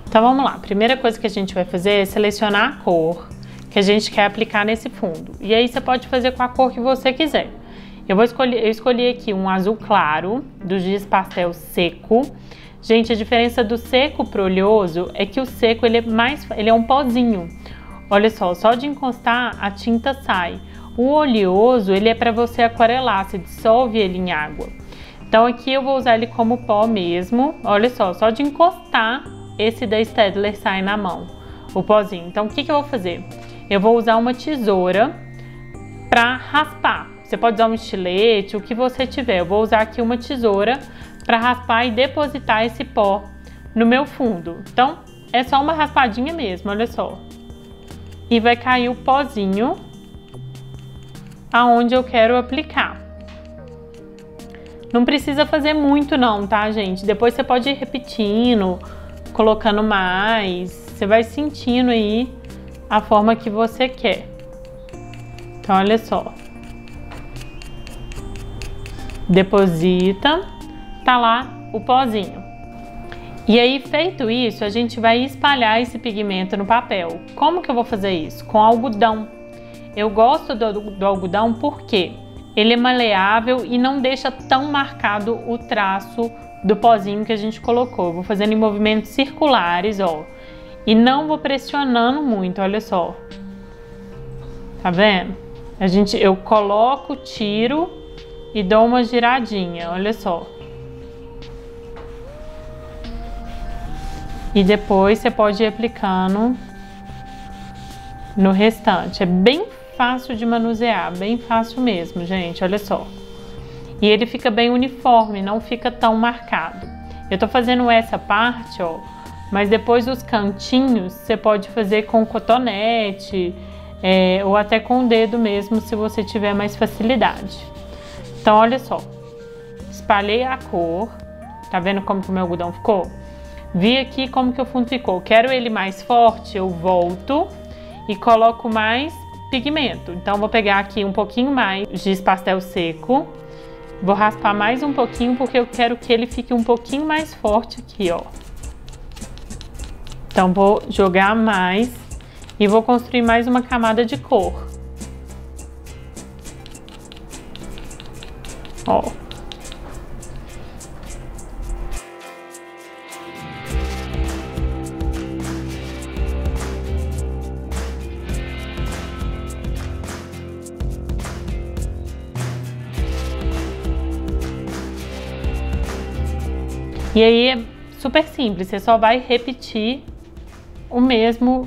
Então vamos lá, a primeira coisa que a gente vai fazer é selecionar a cor que a gente quer aplicar nesse fundo. E aí você pode fazer com a cor que você quiser. Eu escolhi aqui um azul claro, do giz pastel seco. Gente, a diferença do seco pro oleoso é que o seco ele é um pozinho. Olha só de encostar a tinta sai. O oleoso ele é para você aquarelar, você dissolve ele em água. Então aqui eu vou usar ele como pó mesmo. Olha só de encostar esse da Staedtler sai na mão, o pozinho. Então o que eu vou fazer? Eu vou usar uma tesoura para raspar. Você pode usar um estilete, o que você tiver. Eu vou usar aqui uma tesoura para raspar e depositar esse pó no meu fundo. Então é só uma raspadinha mesmo, olha só. E vai cair o pozinho aonde eu quero aplicar. Não precisa fazer muito não, tá, gente? Depois você pode ir repetindo, colocando mais. Você vai sentindo aí a forma que você quer. Então, olha só. Deposita, tá lá o pozinho. E aí, feito isso, a gente vai espalhar esse pigmento no papel. Como que eu vou fazer isso? Com algodão. Eu gosto do algodão porque ele é maleável e não deixa tão marcado o traço do pozinho que a gente colocou. Eu vou fazendo em movimentos circulares, ó. E não vou pressionando muito, olha só. Tá vendo? Eu coloco, tiro e dou uma giradinha, olha só. E depois você pode ir aplicando no restante. É bem fácil de manusear, bem fácil mesmo, gente, olha só. E ele fica bem uniforme, não fica tão marcado. Eu tô fazendo essa parte, ó, mas depois os cantinhos você pode fazer com cotonete, ou até com o dedo mesmo, se você tiver mais facilidade. Então, olha só. Espalhei a cor. Tá vendo como que o meu algodão ficou? Vi aqui como que o fundo ficou. Quero ele mais forte, eu volto e coloco mais pigmento. Então, vou pegar aqui um pouquinho mais giz pastel seco. Vou raspar mais um pouquinho porque eu quero que ele fique um pouquinho mais forte aqui, ó. Então, vou jogar mais e vou construir mais uma camada de cor. Ó. E aí é super simples, você só vai repetir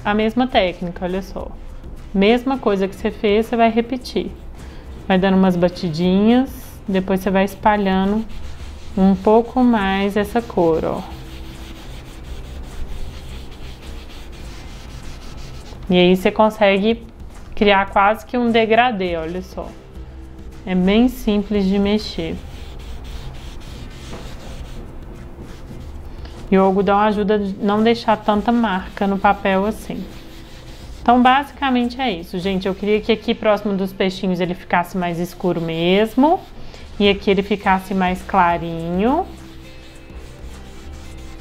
a mesma técnica, olha só. Mesma coisa que você fez, você vai repetir. Vai dando umas batidinhas, depois você vai espalhando um pouco mais essa cor, ó. E aí você consegue criar quase que um degradê, olha só. É bem simples de mexer. E o algodão ajuda a não deixar tanta marca no papel assim. Então, basicamente é isso, gente. Eu queria que aqui próximo dos peixinhos ele ficasse mais escuro mesmo. E aqui ele ficasse mais clarinho.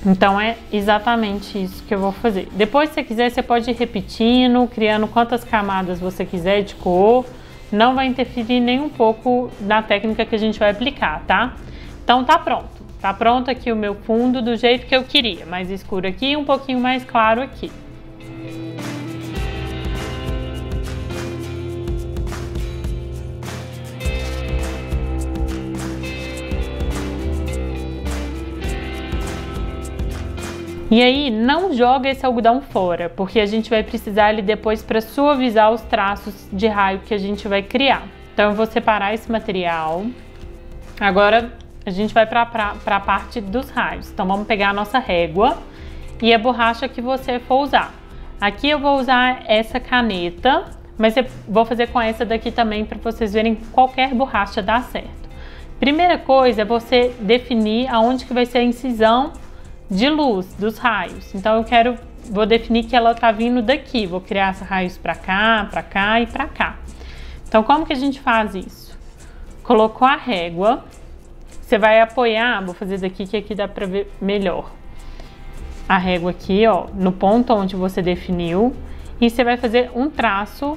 Então, é exatamente isso que eu vou fazer. Depois, se você quiser, você pode ir repetindo, criando quantas camadas você quiser de cor. Não vai interferir nem um pouco na técnica que a gente vai aplicar, tá? Então, tá pronto. Tá pronto aqui o meu fundo do jeito que eu queria. Mais escuro aqui e um pouquinho mais claro aqui. E aí, não joga esse algodão fora, porque a gente vai precisar ele depois para suavizar os traços de raio que a gente vai criar. Então, eu vou separar esse material. Agora, a gente vai para a parte dos raios. Então, vamos pegar a nossa régua e a borracha que você for usar. Aqui eu vou usar essa caneta, mas eu vou fazer com essa daqui também para vocês verem que qualquer borracha dá certo. Primeira coisa é você definir aonde que vai ser a incisão de luz dos raios. Então, vou definir que ela tá vindo daqui. Vou criar esses raios para cá e para cá. Então, como que a gente faz isso? Colocou a régua. Você vai apoiar, vou fazer daqui que aqui dá pra ver melhor. a régua aqui, ó, no ponto onde você definiu, e você vai fazer um traço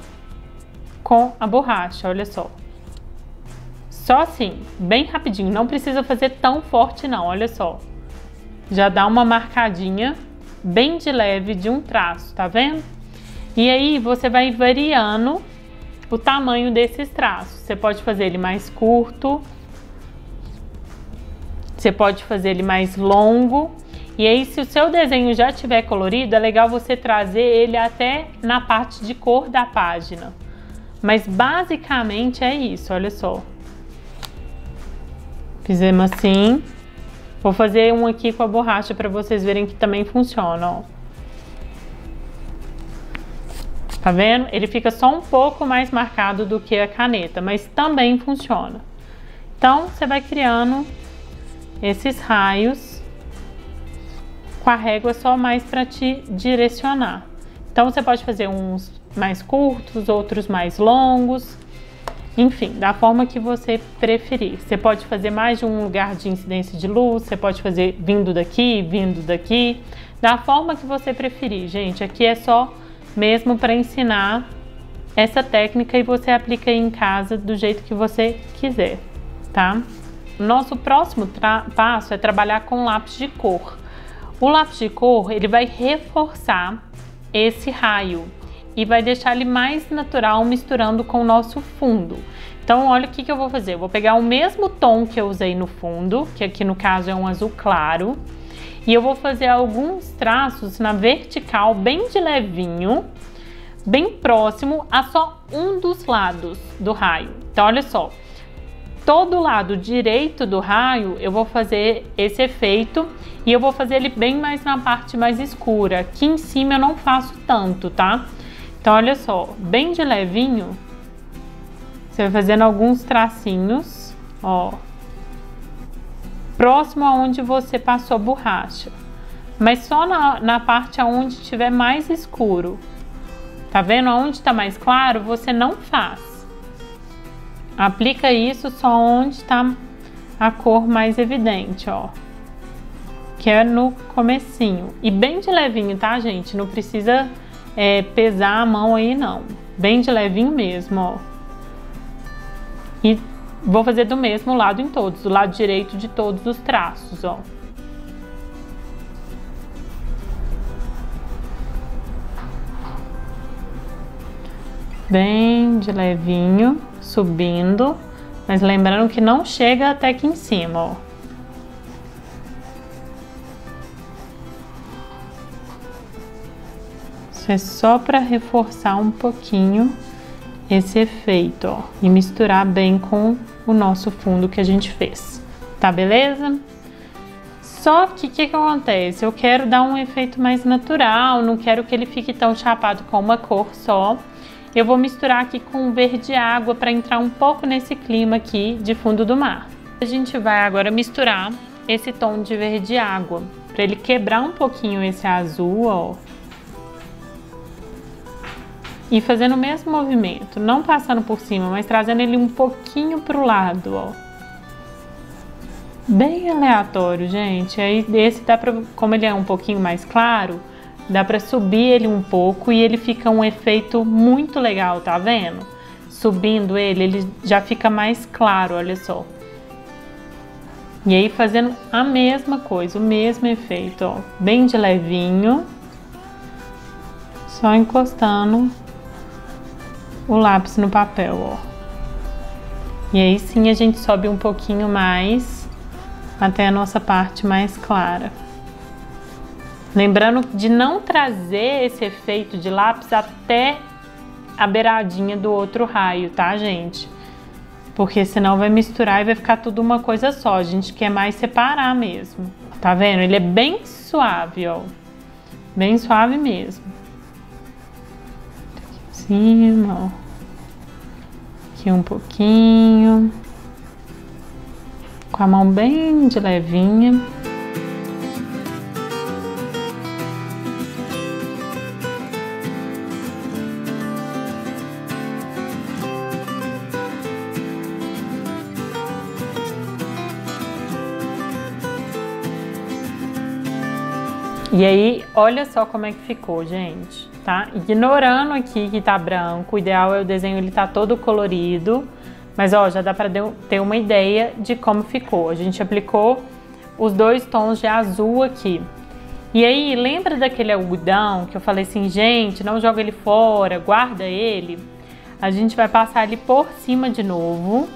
com a borracha, olha só. Só assim, bem rapidinho, não precisa fazer tão forte não, olha só. Já dá uma marcadinha bem de leve de um traço, tá vendo? E aí você vai variando o tamanho desses traços. Você pode fazer ele mais curto, você pode fazer ele mais longo. E aí, se o seu desenho já tiver colorido, é legal você trazer ele até na parte de cor da página. Mas basicamente é isso, olha só. Fizemos assim. Vou fazer um aqui com a borracha para vocês verem que também funciona, ó. Tá vendo? Ele fica só um pouco mais marcado do que a caneta, mas também funciona. Então, você vai criando esses raios com a régua só mais para te direcionar. Então, você pode fazer uns mais curtos, outros mais longos. Enfim, da forma que você preferir. Você pode fazer mais de um lugar de incidência de luz, você pode fazer vindo daqui, da forma que você preferir. Gente, aqui é só mesmo para ensinar essa técnica e você aplica aí em casa do jeito que você quiser, tá? Nosso próximo passo é trabalhar com lápis de cor. O lápis de cor, ele vai reforçar esse raio e vai deixar ele mais natural misturando com o nosso fundo. Então, olha o que eu vou fazer. Eu vou pegar o mesmo tom que eu usei no fundo, que aqui no caso é um azul claro, e eu vou fazer alguns traços na vertical, bem de levinho, bem próximo a só um dos lados do raio. Então, olha só. Todo lado direito do raio eu vou fazer esse efeito e eu vou fazer ele bem mais na parte mais escura. Aqui em cima eu não faço tanto, tá? Então, olha só, bem de levinho, você vai fazendo alguns tracinhos, ó, próximo aonde você passou a borracha, mas só na parte aonde tiver mais escuro. Tá vendo? Aonde tá mais claro, você não faz. Aplica isso só onde tá a cor mais evidente, ó, que é no comecinho. E bem de levinho, tá, gente? Não precisa pesar a mão aí, não. Bem de levinho mesmo, ó. E vou fazer do mesmo lado em todos, do lado direito de todos os traços, ó. Bem de levinho, subindo, mas lembrando que não chega até aqui em cima, ó. Isso é só para reforçar um pouquinho esse efeito, ó, e misturar bem com o nosso fundo que a gente fez, tá beleza? Só que o que acontece? Eu quero dar um efeito mais natural, não quero que ele fique tão chapado com uma cor só. Eu vou misturar aqui com verde água para entrar um pouco nesse clima aqui de fundo do mar. A gente vai agora misturar esse tom de verde água, para ele quebrar um pouquinho esse azul, ó. E fazendo o mesmo movimento, não passando por cima, mas trazendo ele um pouquinho pro lado, ó. Bem aleatório, gente. Aí esse dá pra, como ele é um pouquinho mais claro, dá pra subir ele um pouco e ele fica um efeito muito legal, tá vendo? Subindo ele já fica mais claro, olha só. E aí fazendo a mesma coisa, o mesmo efeito, ó. Bem de levinho. Só encostando o lápis no papel, ó. E aí sim a gente sobe um pouquinho mais até a nossa parte mais clara. Lembrando de não trazer esse efeito de lápis até a beiradinha do outro raio, tá, gente? Porque senão vai misturar e vai ficar tudo uma coisa só. A gente quer mais separar mesmo. Tá vendo? Ele é bem suave, ó. Bem suave mesmo. Cima, ó. Aqui um pouquinho. Com a mão bem de levinha. E aí, olha só como é que ficou, gente, tá? Ignorando aqui que tá branco, o ideal é o desenho ele tá todo colorido, mas ó, já dá pra ter uma ideia de como ficou. A gente aplicou os 2 tons de azul aqui. E aí, lembra daquele algodão que eu falei assim, gente, não joga ele fora, guarda ele? A gente vai passar ele por cima de novo,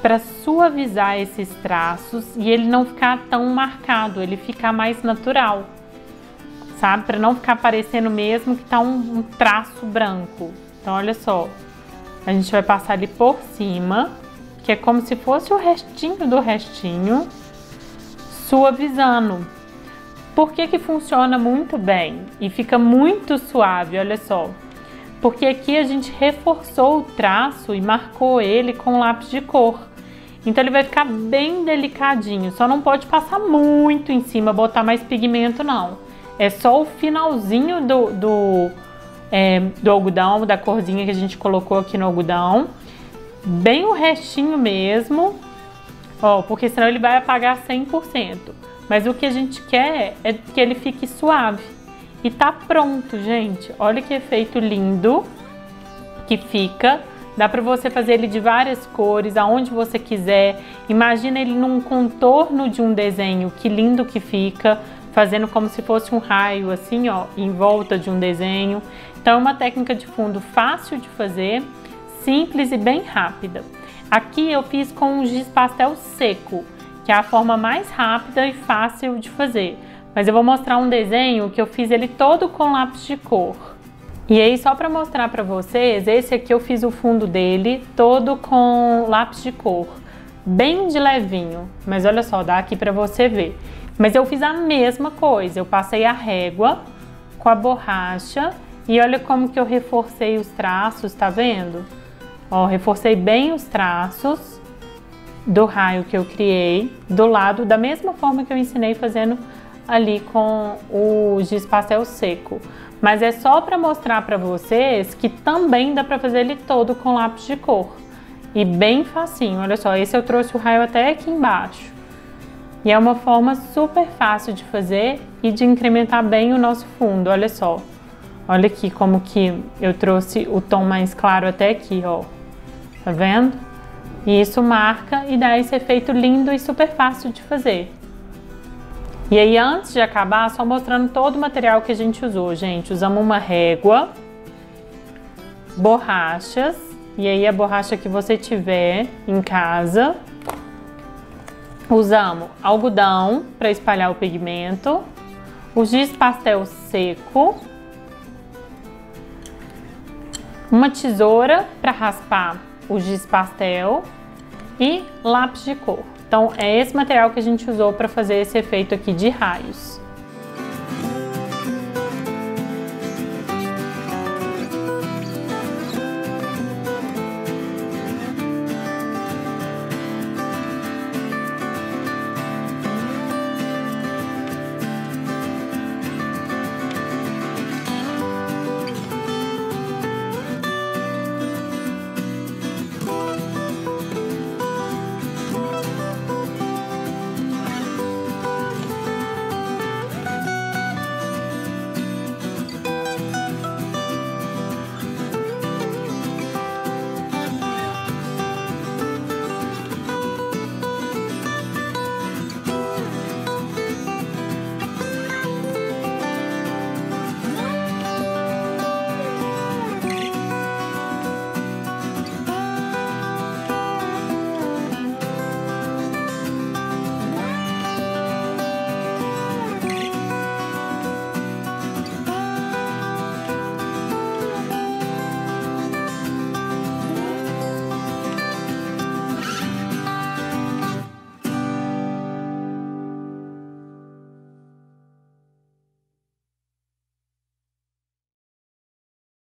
para suavizar esses traços e ele não ficar tão marcado, ele ficar mais natural, sabe? Para não ficar parecendo mesmo que tá um traço branco. Então, olha só, a gente vai passar ele por cima, que é como se fosse o restinho do restinho, suavizando. Por que que funciona muito bem e fica muito suave? Olha só, porque aqui a gente reforçou o traço e marcou ele com lápis de cor. Então ele vai ficar bem delicadinho, só não pode passar muito em cima, botar mais pigmento não. É só o finalzinho do algodão, da corzinha que a gente colocou aqui no algodão. Bem o restinho mesmo, ó, porque senão ele vai apagar 100%. Mas o que a gente quer é que ele fique suave. E tá pronto, gente. Olha que efeito lindo que fica. Dá pra você fazer ele de várias cores, aonde você quiser. Imagina ele num contorno de um desenho, que lindo que fica. Fazendo como se fosse um raio, assim, ó, em volta de um desenho. Então é uma técnica de fundo fácil de fazer, simples e bem rápida. Aqui eu fiz com um giz pastel seco, que é a forma mais rápida e fácil de fazer. Mas eu vou mostrar um desenho que eu fiz ele todo com lápis de cor. E aí, só para mostrar para vocês, esse aqui eu fiz o fundo dele todo com lápis de cor, bem de levinho. Mas olha só, dá aqui para você ver. Mas eu fiz a mesma coisa, eu passei a régua com a borracha e olha como que eu reforcei os traços, tá vendo? Ó, reforcei bem os traços do raio que eu criei do lado, da mesma forma que eu ensinei fazendo ali com o giz pastel seco. Mas é só para mostrar para vocês que também dá para fazer ele todo com lápis de cor. E bem facinho, olha só, esse eu trouxe o raio até aqui embaixo. E é uma forma super fácil de fazer e de incrementar bem o nosso fundo, olha só. Olha aqui como que eu trouxe o tom mais claro até aqui, ó. Tá vendo? E isso marca e dá esse efeito lindo e super fácil de fazer. E aí, antes de acabar, só mostrando todo o material que a gente usou, gente. Usamos uma régua, borrachas, e aí a borracha que você tiver em casa. Usamos algodão para espalhar o pigmento, o giz pastel seco, uma tesoura para raspar o giz pastel e lápis de cor. Então é esse material que a gente usou para fazer esse efeito aqui de raios.